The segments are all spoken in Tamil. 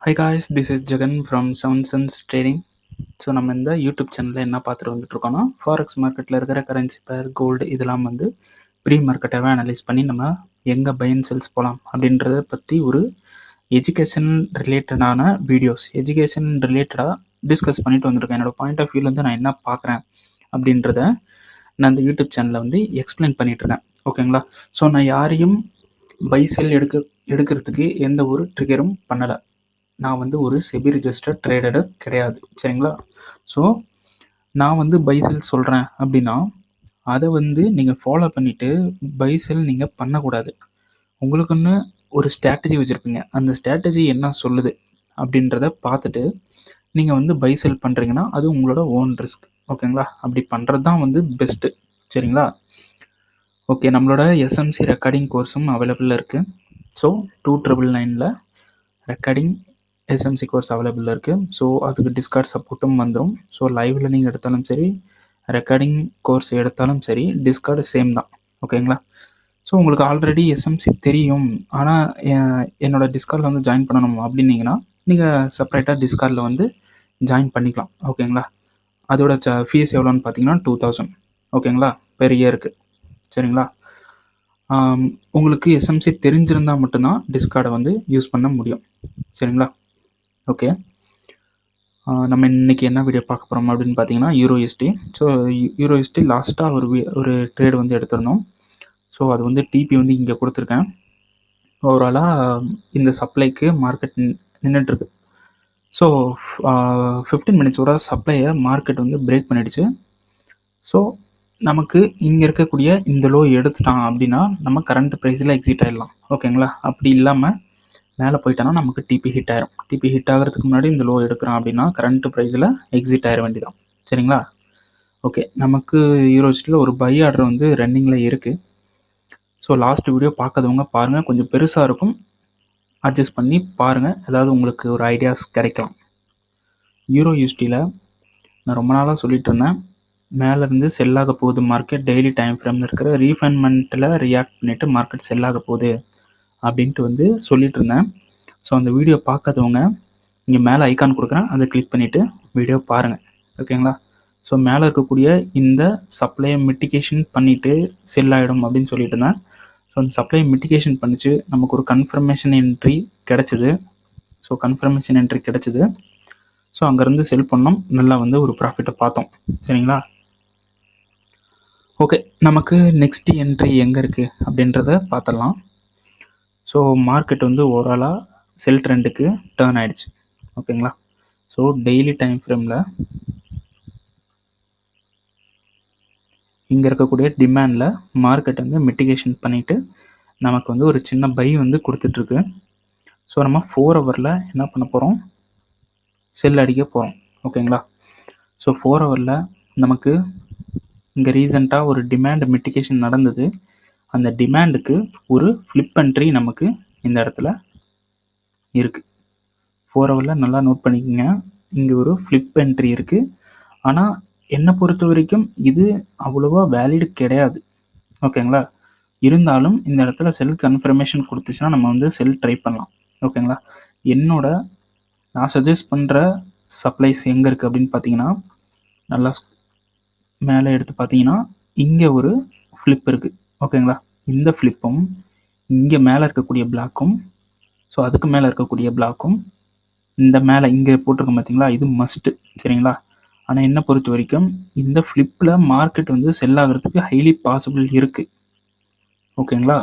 Hi guys, this is Jagan from Sound Sense Trading. So நம்ம இந்த யூடியூப் சேனலில் என்ன பார்த்துட்டு வந்துட்டுருக்கோன்னா ஃபாரெக்ஸ் மார்க்கெட்டில் இருக்கிற கரன்சி பேர் கோல்டு இதெல்லாம் வந்து ப்ரீ மார்க்கெட்டாகவே அனலைஸ் பண்ணி நம்ம எங்கே பை அண்ட் செல்ஸ் போகலாம் அப்படின்றத பற்றி ஒரு எஜுகேஷன் ரிலேட்டடான வீடியோஸ் எஜுகேஷன் ரிலேட்டடாக டிஸ்கஸ் பண்ணிட்டு வந்திருக்கேன். என்னோடய பாயிண்ட் ஆஃப் வியூலேருந்து நான் என்ன பார்க்குறேன் அப்படின்றத நான் இந்த யூடியூப் சேனலில் வந்து எக்ஸ்பிளைன் பண்ணிகிட்ருக்கேன். ஓகேங்களா? ஸோ நான் யாரையும் பை செல் எடுக்கிறதுக்கு எந்த ஒரு ட்ரிகரும் பண்ணலை. நான் வந்து ஒரு செபி ரிஜிஸ்டர்ட் ட்ரேடரு கிடையாது. சரிங்களா? ஸோ நான் வந்து பை செல் சொல்கிறேன் அப்படின்னா அதை வந்து நீங்கள் ஃபாலோ பண்ணிவிட்டு பை செல் நீங்கள் பண்ணக்கூடாது. உங்களுக்குன்னு ஒரு ஸ்ட்ராட்டஜி வச்சுருப்பீங்க. அந்த ஸ்ட்ராட்டஜி என்ன சொல்லுது அப்படின்றத பார்த்துட்டு நீங்கள் வந்து பை செல் பண்ணுறீங்கன்னா அது உங்களோட ஓன் ரிஸ்க். ஓகேங்களா? அப்படி பண்ணுறது தான் வந்து பெஸ்ட்டு. சரிங்களா? ஓகே, நம்மளோட எஸ்எம்சி ரெக்கார்டிங் கோர்ஸும் அவைலபிளாக இருக்குது. ஸோ 2999 ரெக்கார்டிங் எஸ்எம்சி கோர்ஸ் அவைலபிளாக இருக்குது. ஸோ அதுக்கு டிஸ்கார்ட் சப்போர்ட்டும் வந்துடும். ஸோ லைவில் நீங்கள் எடுத்தாலும் சரி, ரெக்கார்டிங் கோர்ஸ் எடுத்தாலும் சரி, டிஸ்கார்டு சேம் தான். ஓகேங்களா? ஸோ உங்களுக்கு ஆல்ரெடி எஸ்எம்சி தெரியும், ஆனால் என்னோடய டிஸ்கார்டில் வந்து ஜாயின் பண்ணணும் அப்படின்னீங்கன்னா நீங்கள் செப்பரேட்டாக டிஸ்கார்டில் வந்து ஜாயின் பண்ணிக்கலாம். ஓகேங்களா? அதோட ஃபீஸ் எவ்வளோன்னு பார்த்தீங்கன்னா 2000. ஓகேங்களா? பெர் இயருக்கு. சரிங்களா? உங்களுக்கு எஸ்எம்சி தெரிஞ்சிருந்தால் மட்டும்தான் டிஸ்கார்டை வந்து யூஸ் பண்ண முடியும். சரிங்களா? ஓகே, நம்ம இன்றைக்கி என்ன வீடியோ பார்க்க போகிறோம் அப்படின்னு பார்த்தீங்கன்னா EURUSD. ஸோ EURUSD லாஸ்ட்டாக ஒரு ட்ரேடு வந்து எடுத்திருந்தோம். ஸோ அது வந்து டிபி வந்து இங்கே கொடுத்துருக்கேன். ஓவராலாக இந்த சப்ளைக்கு மார்க்கெட் நின்றுட்டுருக்கு. ஸோ 15 மினிட்ஸோட சப்ளையை மார்க்கெட் வந்து பிரேக் பண்ணிடுச்சு. ஸோ நமக்கு இங்கே இருக்கக்கூடிய இந்த லோ எடுத்துட்டான் அப்படின்னா நம்ம கரண்ட் ப்ரைஸில் எக்ஸிட் ஆகிடலாம். ஓகேங்களா? அப்படி இல்லாமல் மேலே போயிட்டோன்னா நமக்கு டிபி ஹிட் ஆயிரும். டிபி ஹிட் ஆகிறதுக்கு முன்னாடி இந்த லோ எடுக்கிறான் அப்படின்னா கரண்ட் ப்ரைஸில் எக்ஸிட் ஆயிட வேண்டியதான். சரிங்களா? ஓகே, நமக்கு EURUSDல ஒரு பை ஆர்டர் வந்து ரன்னிங்கில் இருக்குது. ஸோ லாஸ்ட் வீடியோ பார்க்காதவங்க பாருங்கள், கொஞ்சம் பெருசாக இருக்கும், அட்ஜஸ்ட் பண்ணி பாருங்கள், ஏதாவது உங்களுக்கு ஒரு ஐடியாஸ் கிடைக்கலாம். EURUSDல நான் ரொம்ப நாளாக சொல்லிட்டு இருந்தேன், மேலேருந்து செல்லாக போகுது மார்க்கெட், டெய்லி டைம் ஃப்ரேமில் இருக்கிற ரீஃபைன்மெண்ட்டில் ரியாக்ட் பண்ணிவிட்டு மார்க்கெட் செல்லாக போகுது அப்படின்ட்டு வந்து சொல்லிட்டு இருந்தேன். ஸோ அந்த வீடியோ பார்க்காதவங்க இங்கே மேலே ஐக்கான் கொடுக்குறேன், அதை கிளிக் பண்ணிவிட்டு வீடியோ பாருங்கள். ஓகேங்களா? ஸோ மேலே இருக்கக்கூடிய இந்த சப்ளையை மிட்டிகேஷன் பண்ணிவிட்டு செல் ஆகிடும் அப்படின்னு சொல்லிட்டு இருந்தேன். ஸோ அந்த சப்ளையை மிட்டிகேஷன் பண்ணிச்சு, நமக்கு ஒரு கன்ஃபர்மேஷன் என்ட்ரி கிடச்சிது. ஸோ கன்ஃபர்மேஷன் என்ட்ரி கிடச்சிது. ஸோ அங்கேருந்து செல் பண்ணோம், நல்லா வந்து ஒரு ப்ராஃபிட்டை பார்த்தோம். சரிங்களா? ஓகே, நமக்கு நெக்ஸ்ட் என்ட்ரி எங்கே இருக்குது அப்படின்றத பார்த்துடலாம். ஸோ மார்க்கெட் வந்து ஓவராலாக செல் ட்ரெண்டுக்கு டேர்ன் ஆகிடுச்சு. ஓகேங்களா? ஸோ டெய்லி டைம் ஃப்ரேமில் இங்கே இருக்கக்கூடிய டிமாண்டில் மார்க்கெட் வந்து மிட்டிகேஷன் பண்ணிவிட்டு நமக்கு வந்து ஒரு சின்ன பை வந்து கொடுத்துட்ருக்கு. ஸோ நம்ம 4 ஹவரில் என்ன பண்ண போகிறோம்? செல் அடிக்க போகிறோம். ஓகேங்களா? ஸோ 4 ஹவரில் நமக்கு இங்கே ரீசெண்டாக ஒரு டிமாண்ட் மிட்டிகேஷன் நடந்தது. அந்த டிமாண்டுக்கு ஒரு ஃப்ளிப் என்ட்ரி நமக்கு இந்த இடத்துல இருக்குது. 4 ஹவரில் நல்லா நோட் பண்ணிக்கோங்க, இங்கே ஒரு ஃப்ளிப் என்ட்ரி இருக்குது. ஆனால் என்னை பொறுத்த வரைக்கும் இது அவ்வளோவா வேலிடு கிடையாது. ஓகேங்களா? இருந்தாலும் இந்த இடத்துல செல் கன்ஃபர்மேஷன் கொடுத்துச்சுன்னா நம்ம வந்து செல் ட்ரை பண்ணலாம். ஓகேங்களா? நான் சஜஸ்ட் பண்ணுற சப்ளைஸ் எங்கே இருக்குது அப்படின்னு பார்த்தீங்கன்னா, நல்லா மேலே எடுத்து பார்த்தீங்கன்னா இங்கே ஒரு ஃப்ளிப் இருக்குது. ஓகேங்களா? இந்த ஃப்ளிப்பும் இங்கே மேலே இருக்கக்கூடிய பிளாக்கும், ஸோ அதுக்கு மேலே இருக்கக்கூடிய பிளாக்கும், இந்த மேலே இங்கே போட்டிருக்கோம் பார்த்தீங்களா, இது மஸ்ட்டு. சரிங்களா? ஆனால் என்னை பொறுத்த வரைக்கும் இந்த ஃப்ளிப்பில் மார்க்கெட் வந்து செல் ஆகிறதுக்கு ஹைலி பாசிபிள் இருக்குது. ஓகேங்களா?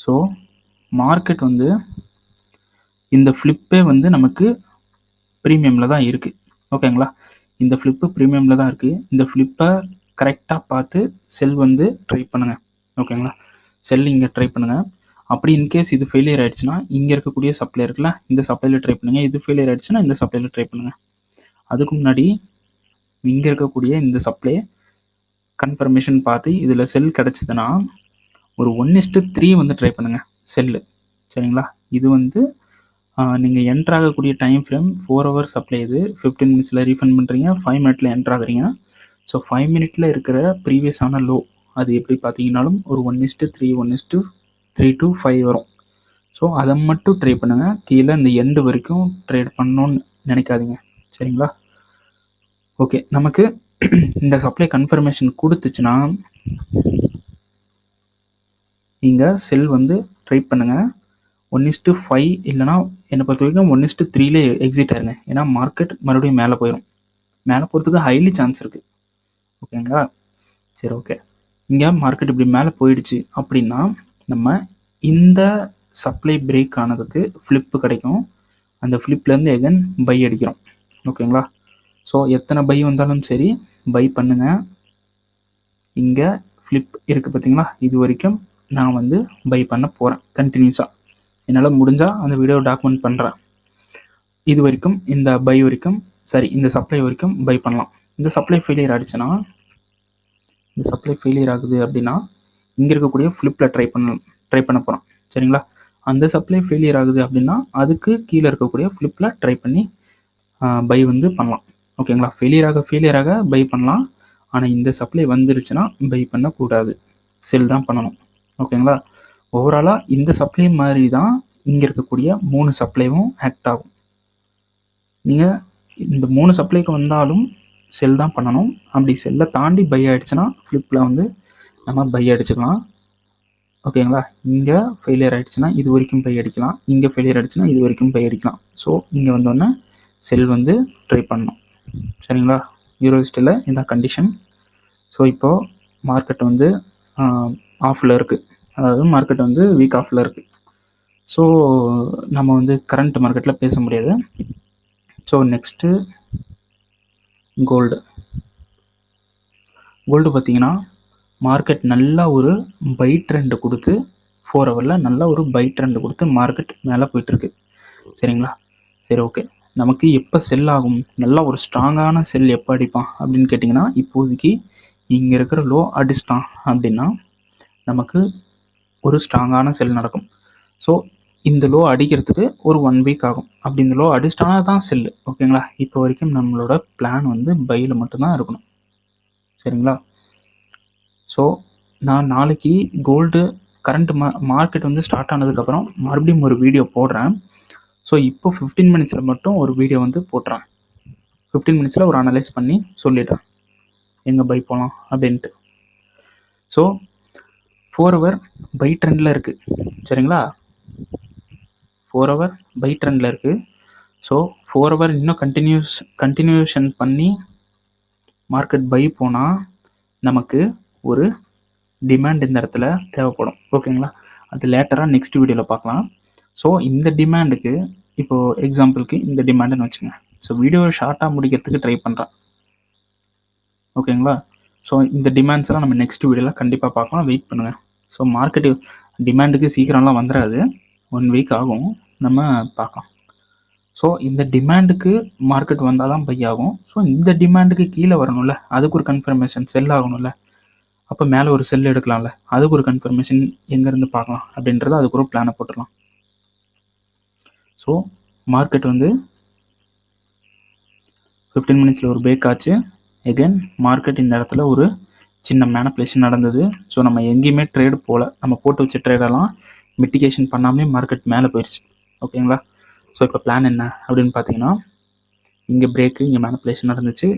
ஸோ மார்க்கெட் வந்து இந்த ஃப்ளிப்பே வந்து நமக்கு ப்ரீமியமில் தான் இருக்குது. ஓகேங்களா? இந்த ஃப்ளிப்பு ப்ரீமியமில் தான் இருக்குது. இந்த ஃப்ளிப்பை கரெக்டாக பார்த்து செல் வந்து ட்ரை பண்ணுங்கள். ஓகேங்களா? செல் இங்கே ட்ரை பண்ணுங்கள். அப்படி இன்கேஸ் இது ஃபெயிலியர் ஆகிடுச்சுன்னா இங்கே இருக்கக்கூடிய சப்ளை இருக்குல்ல, இந்த சப்ளையில் ட்ரை பண்ணுங்கள். இது ஃபெயிலியர் ஆகிடுச்சுன்னா இந்த சப்ளையில் ட்ரை பண்ணுங்கள். அதுக்கு முன்னாடி இங்கே இருக்கக்கூடிய இந்த சப்ளை கன்ஃபர்மேஷன் பார்த்து இதில் செல் கிடச்சிதுன்னா ஒரு 1:3 வந்து ட்ரை பண்ணுங்கள் செல்லு. சரிங்களா? இது வந்து நீங்கள் என்ட்ரு ஆகக்கூடிய டைம் ஃப்ரேம் 4 ஹவர் சப்ளை. இது 15 மினிட்ஸில் ரீஃபண்ட் பண்ணுறீங்க, 5 மினிட்ல என்ட்ரு ஆகுறீங்க. ஸோ 5 மினிட்ல இருக்கிற ப்ரீவியஸான லோ அது எப்படி பார்த்தீங்கன்னாலும் ஒரு 1:3 1:3 to 5 வரும். ஸோ அதை மட்டும் ட்ரை பண்ணுங்கள். கீழே இந்த எண்டு வரைக்கும் ட்ரேட் பண்ணணும்னு நினைக்காதீங்க. சரிங்களா? ஓகே, நமக்கு இந்த சப்ளை கன்ஃபர்மேஷன் கொடுத்துச்சுன்னா நீங்கள் செல் வந்து ட்ரை பண்ணுங்கள். 1:5 இல்லைனா என்னை பொறுத்த வரைக்கும் 1:3 எக்ஸிட் ஆயிருங்க. ஏன்னா மார்க்கெட் மறுபடியும் மேலே போயிடும். மேலே போகிறதுக்கு ஹைலி சான்ஸ் இருக்குது. ஓகேங்களா? சரி, ஓகே. இங்கே மார்க்கெட் இப்படி மேலே போயிடுச்சு அப்படின்னா நம்ம இந்த சப்ளை பிரேக் ஆனதுக்கு ஃப்ளிப்பு கிடைக்கும். அந்த ஃப்ளிப்லேருந்து எகன் பை அடிக்கிறோம். ஓகேங்களா? ஸோ எத்தனை பை வந்தாலும் சரி பை பண்ணுங்கள். இங்கே ஃப்ளிப் இருக்குது பார்த்தீங்களா? இது வரைக்கும் நான் வந்து பை பண்ண போகிறேன் கண்டினியூஸாக. என்னால் முடிஞ்சால் அந்த வீடியோ டாக்குமெண்ட் பண்ணுறேன். இது வரைக்கும் இந்த பை வரைக்கும் இந்த சப்ளை வரைக்கும் பை பண்ணலாம். இந்த சப்ளை ஃபெயிலியர் ஆகிடுச்சுன்னா, இந்த சப்ளை ஃபெயிலியர் ஆகுது அப்படின்னா இங்கே இருக்கக்கூடிய ஃப்ளிப்பில் ட்ரை பண்ண போகிறோம். சரிங்களா? அந்த சப்ளை ஃபெயிலியர் ஆகுது அப்படின்னா அதுக்கு கீழே இருக்கக்கூடிய ஃப்ளிப்பில் ட்ரை பண்ணி பை வந்து பண்ணலாம். ஓகேங்களா? ஃபெயிலியர் ஆக பை பண்ணலாம். ஆனால் இந்த சப்ளை வந்துருச்சுன்னா பை பண்ணக்கூடாது, செல் தான் பண்ணணும். ஓகேங்களா? ஓவராலாக இந்த சப்ளை மாதிரி தான் இங்கே இருக்கக்கூடிய 3 சப்ளைவும் ஆக்ட் ஆகும். நீங்கள் இந்த 3 சப்ளைக்கு வந்தாலும் செல் தான் பண்ணணும். அப்படி செல்லை தாண்டி பை ஆகிடுச்சுன்னா ஃப்ளிப்பில் வந்து நம்ம பை அடிச்சுக்கலாம். ஓகேங்களா? இங்கே ஃபெயிலியர் ஆகிடுச்சுன்னா இது வரைக்கும் பை அடிக்கலாம். இங்கே ஃபெயிலியர் ஆகிடுச்சுன்னா இது வரைக்கும் பை அடிக்கலாம். ஸோ இங்கே வந்தோடனே செல் வந்து ட்ரை பண்ணணும். சரிங்களா? EURUSDல இதான் கண்டிஷன். ஸோ இப்போது மார்க்கெட் வந்து ஆஃபில் இருக்குது. அதாவது மார்க்கெட் வந்து வீக் ஆஃபில் இருக்குது. ஸோ நம்ம வந்து கரண்ட் மார்க்கெட்டில் பேச முடியாது. ஸோ நெக்ஸ்ட்டு கோல்டு பார்த்திங்கன்னா மார்க்கெட் நல்லா ஒரு பை ட்ரெண்டு கொடுத்து 4 ஹவரில் நல்லா ஒரு பை ட்ரெண்டு கொடுத்து மார்க்கெட் மேலே போயிட்டுருக்கு. சரிங்களா? சரி, ஓகே. நமக்கு எப்போ செல் ஆகும், நல்லா ஒரு ஸ்ட்ராங்கான செல் எப்போ அடிப்பான் அப்படின்னு கேட்டிங்கன்னா, இப்போதைக்கு இங்கே இருக்கிற லோ அடிச்சிட்டான் அப்படின்னா நமக்கு ஒரு ஸ்ட்ராங்கான செல் நடக்கும். ஸோ இந்த லோ அடிக்கிறதுக்கு ஒரு 1 வீக் ஆகும். அப்படி இந்த லோ அடிச்சிட்டானா தான் செல்லு. ஓகேங்களா? இப்போ வரைக்கும் நம்மளோட பிளான் வந்து பையில் மட்டும்தான் இருக்கணும். சரிங்களா? ஸோ நான் நாளைக்கு கோல்டு கரண்ட் மார்க்கெட் வந்து ஸ்டார்ட் ஆனதுக்கப்புறம் மறுபடியும் ஒரு வீடியோ போடுறேன். ஸோ இப்போ 15 மினிட்ஸில் மட்டும் ஒரு வீடியோ வந்து போட்டுறேன். 15 மினிட்ஸில் ஒரு அனலைஸ் பண்ணி சொல்லிடுறேன் எங்கே பை போகலாம் அப்படின்ட்டு. ஸோ 4 ஹவர் பை ட்ரெண்டில் இருக்குது. சரிங்களா? 4 ஹவர் பை ட்ரெண்டில் இருக்குது. ஸோ 4 ஹவர் இன்னும் கண்டினியூஷன் பண்ணி மார்க்கெட் பை போனால் நமக்கு ஒரு டிமாண்ட் இந்த இடத்துல தேவைப்படும். ஓகேங்களா? அது லேட்டராக நெக்ஸ்ட் வீடியோவில் பார்க்கலாம். ஸோ இந்த டிமாண்டுக்கு இப்போது எக்ஸாம்பிளுக்கு இந்த டிமாண்டுன்னு வச்சுங்க. ஸோ வீடியோவை ஷார்ட்டாக முடிக்கிறதுக்கு ட்ரை பண்ணுறேன். ஓகேங்களா? ஸோ இந்த டிமாண்ட்ஸ் எல்லாம் நம்ம நெக்ஸ்ட் வீடியோவில் கண்டிப்பாக பார்க்கலாம். வெயிட் பண்ணுங்கள். ஸோ மார்க்கெட்டு டிமாண்டுக்கு சீக்கிரம்லாம் வந்துடாது, 1 வீக் ஆகும். நம்ம பார்க்கலாம். ஸோ இந்த டிமாண்டுக்கு மார்க்கெட் வந்தால் தான் பை ஆகும். ஸோ இந்த டிமாண்டுக்கு கீழே வரணும்ல, அதுக்கு ஒரு கன்ஃபர்மேஷன் செல் ஆகணும்ல. அப்போ மேலே ஒரு செல் எடுக்கலாம்ல, அதுக்கு ஒரு கன்ஃபர்மேஷன் எங்கேருந்து பார்க்கலாம் அப்படின்றத அதுக்கு ஒரு பிளானை போட்டுடலாம். ஸோ மார்க்கெட் வந்து 15 மினிட்ஸில் ஒரு பிரேக் ஆச்சு. எகெயின் மார்க்கெட் இந்த இடத்துல ஒரு சின்ன மேனிப்புலேஷன் நடந்தது. ஸோ நம்ம எங்கேயுமே ட்ரேடு போகல, நம்ம போட்டு வச்ச ட்ரேடெல்லாம் மிட்டிகேஷன் பண்ணாமே மார்க்கெட் மேலே போயிடுச்சு. ஓகேங்களா? ஸோ இப்போ பிளான் என்ன அப்படின்னு பார்த்தீங்கன்னா, இங்கே பிரேக்கு, இங்கே மேனிப்புலேஷன் நடந்துச்சு.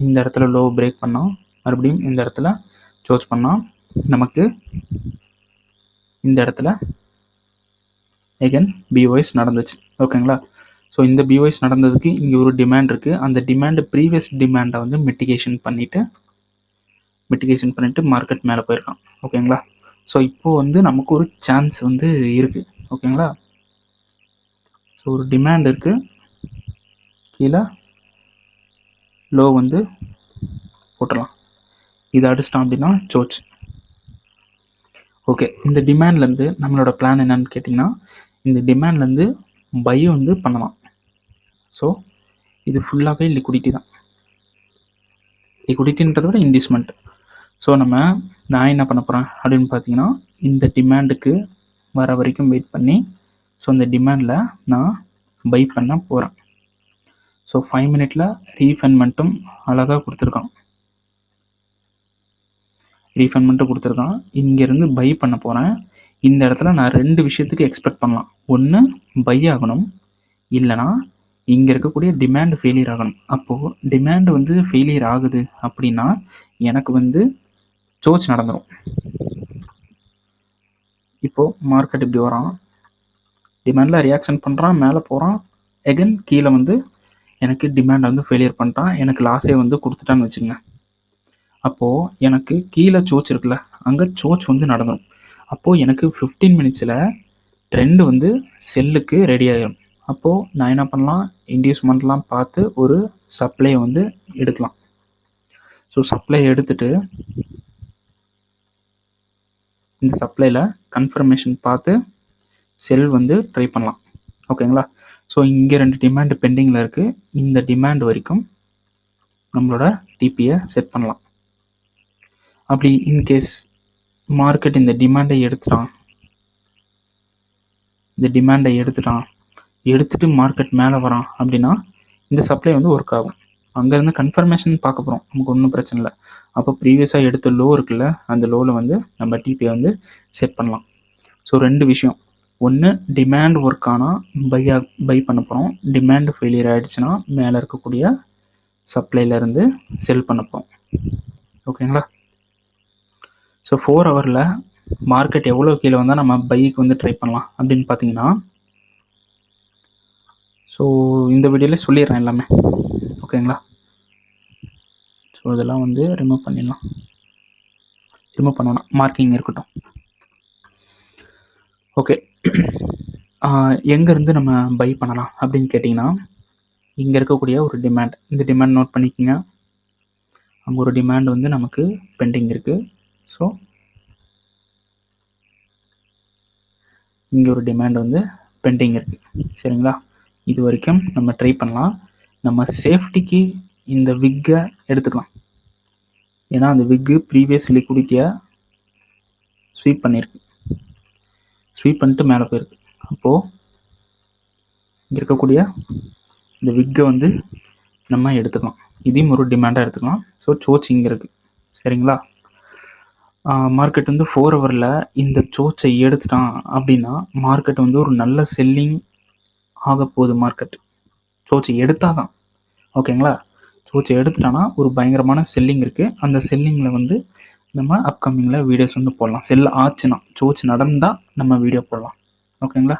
இந்த இடத்துல லோ பிரேக் பண்ணோம், மறுபடியும் இந்த இடத்துல சோர்ச் பண்ணோம். நமக்கு இந்த இடத்துல எகெயின் பிஓஎஸ் நடந்துச்சு. ஓகேங்களா? ஸோ இந்த பிஓஎஸ் நடந்ததுக்கு இங்கே ஒரு டிமாண்ட் இருக்குது. அந்த டிமாண்டு ப்ரீவியஸ் டிமாண்டை வந்து மிட்டிகேஷன் பண்ணிவிட்டு மார்க்கெட் மேலே போயிருக்கான். ஓகேங்களா? ஸோ இப்போது வந்து நமக்கு ஒரு சான்ஸ் வந்து இருக்குது. ஓகேங்களா? ஸோ ஒரு டிமாண்ட் இருக்குது, கீழே லோ வந்து போட்டுடலாம். இதை அடிச்சிட்டோம் அப்படின்னா சோச். ஓகே, இந்த டிமாண்ட்லேருந்து நம்மளோட பிளான் என்னன்னு கேட்டிங்கன்னா, இந்த டிமாண்ட்லேருந்து பை வந்து பண்ணலாம். ஸோ இது ஃபுல்லாகவே லிக்விடிட்டி தான். லிக்விடிட்டின்றத விட இன்வெஸ்ட்மெண்ட். ஸோ நான் என்ன பண்ண போகிறேன் அப்படின்னு பார்த்தீங்கன்னா, இந்த டிமாண்டுக்கு வர வரைக்கும் வெயிட் பண்ணி, ஸோ இந்த டிமாண்டில் நான் பை பண்ண போகிறேன். ஸோ 5 மினிட்டில் ரீஃபண்ட்மெண்ட்டும் அழகாக கொடுத்துருக்கான். ரீஃபண்ட் மட்டும் கொடுத்துருக்கான். இங்கேருந்து பை பண்ண போகிறேன். இந்த இடத்துல நான் 2 விஷயத்துக்கு எக்ஸ்பெக்ட் பண்ணலாம். ஒன்று பை ஆகணும், இல்லைனா இங்கே இருக்கக்கூடிய டிமாண்ட் ஃபெயிலியர் ஆகணும். அப்போது டிமாண்ட் வந்து ஃபெயிலியர் ஆகுது அப்படின்னா எனக்கு வந்து சோர்ச் நடந்துடும். இப்போது மார்க்கெட் இப்படி வரான், டிமாண்டில் ரியாக்ஷன் பண்ணுறான், மேலே போகிறான், எகன் கீழே வந்து எனக்கு டிமாண்டை வந்து ஃபெயிலியர் பண்ணிட்டான், எனக்கு லாஸே வந்து கொடுத்துட்டான்னு வச்சுங்க. அப்போது எனக்கு கீழே சோர்ச் இருக்குல்ல, அங்கே சோர்ச் வந்து நடந்துடும். அப்போது எனக்கு 15 மினிட்ஸில் ட்ரெண்டு வந்து செல்லுக்கு ரெடி ஆகிடும். அப்போது நான் என்ன பண்ணலாம், இன்டியூஸ்மெண்ட்லாம் பார்த்து ஒரு சப்ளையை வந்து எடுக்கலாம். ஸோ சப்ளை எடுத்துகிட்டு இந்த சப்ளையில் கன்ஃபர்மேஷன் பார்த்து செல் வந்து ட்ரை பண்ணலாம். ஓகேங்களா? ஸோ இங்கே 2 டிமாண்டு பெண்டிங்கில் இருக்குது. இந்த டிமாண்ட் வரைக்கும் நம்மளோட டிபியை செட் பண்ணலாம். அப்படி இன்கேஸ் மார்க்கெட் இந்த டிமாண்டை எடுத்துட்டான், எடுத்துகிட்டு மார்க்கெட் மேலே வரான் அப்படின்னா இந்த சப்ளை வந்து ஒர்க் ஆகும். அங்கேருந்து கன்ஃபர்மேஷன் பார்க்க போகிறோம், நமக்கு ஒன்றும் பிரச்சனை இல்லை. அப்போ ப்ரீவியஸாக எடுத்த லோ இருக்குல்ல, அந்த லோவில் வந்து நம்ம டிபியை வந்து செட் பண்ணலாம். ஸோ 2 விஷயம். ஒன்று டிமாண்ட் ஒர்க் ஆனால் பை பண்ண போகிறோம். டிமாண்ட் ஃபெயிலியர் ஆகிடுச்சுன்னா மேலே இருக்கக்கூடிய சப்ளைலேருந்து செல் பண்ண போகிறோம். ஓகேங்களா? ஸோ 4 ஹவரில் மார்க்கெட் எவ்வளோ கீழே வந்தால் நம்ம பைக்கு வந்து ட்ரை பண்ணலாம் அப்படின்னு பார்த்தீங்கன்னா, ஸோ இந்த வீடியோவில் சொல்லிடுறேன் எல்லாமே. ஓகேங்களா? ஸோ இதெல்லாம் வந்து ரிமூவ் பண்ணணும், மார்க்கிங் இருக்கட்டும். ஓகே, எங்கேருந்து நம்ம பை பண்ணலாம் அப்படின்னு கேட்டிங்கன்னா, இங்கே இருக்கக்கூடிய ஒரு டிமாண்ட், இந்த டிமாண்ட் நோட் பண்ணிக்கோங்க. அங்கே ஒரு டிமாண்ட் வந்து நமக்கு பெண்டிங் இருக்குது. ஸோ இங்கே ஒரு டிமாண்ட் வந்து பெண்டிங் இருக்குது. சரிங்களா? இது வரைக்கும் நம்ம ட்ரை பண்ணலாம். நம்ம சேஃப்டிக்கு இந்த விக்கை எடுத்துக்கலாம். ஏன்னா அந்த விக்கு ப்ரீவியஸ் லிக்விடிட்டியை ஸ்வீப் பண்ணிட்டு மேலே போயிருக்கு. அப்போது இங்கே இருக்கக்கூடிய இந்த விக்கை வந்து நம்ம எடுத்துக்கலாம். இதையும் ஒரு டிமாண்டாக எடுத்துக்கலாம். ஸோ சோர்ச் இங்கே இருக்குது. சரிங்களா? மார்க்கெட் வந்து 4 ஹவரில் இந்த சோர்ச்சை எடுத்துட்டான் அப்படின்னா மார்க்கெட் வந்து ஒரு நல்ல செல்லிங் ஆக போகுது. மார்க்கெட் சோர்ச்சை எடுத்தால் தான். ஓகேங்களா? சோர்ச்சை எடுத்துட்டானா ஒரு பயங்கரமான செல்லிங் இருக்குது. அந்த செல்லிங்கில் வந்து நம்ம அப்கமிங்கில் வீடியோஸ் வந்து போடலாம். செல் ஆச்சுன்னா, சோர்ச் நடந்தால் நம்ம வீடியோ போடலாம். ஓகேங்களா?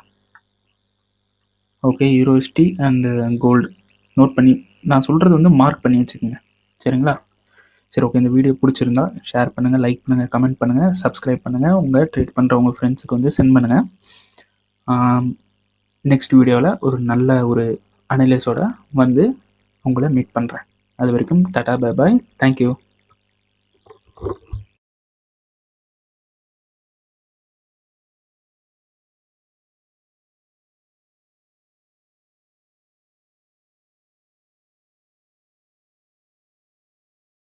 Okay, EURUSD and gold note பண்ணி, நான் சொல்கிறது வந்து மார்க் பண்ணி வச்சுக்கோங்க. சரிங்களா? சரி, ஓகே. இந்த வீடியோ பிடிச்சிருந்தா ஷேர் பண்ணுங்கள், லைக் பண்ணுங்கள், கமெண்ட் பண்ணுங்கள், சப்ஸ்கிரைப் பண்ணுங்கள். உங்கள் ட்ரேட் பண்ணுற உங்கள் ஃப்ரெண்ட்ஸுக்கு வந்து சென்ட் பண்ணுங்கள். நெக்ஸ்ட் வீடியோவில் ஒரு நல்ல ஒரு அனலைஸோடு வந்து உங்களை மீட் பண்ணுறேன். அது வரைக்கும் டாடா, பை பாய், தேங்க்யூ.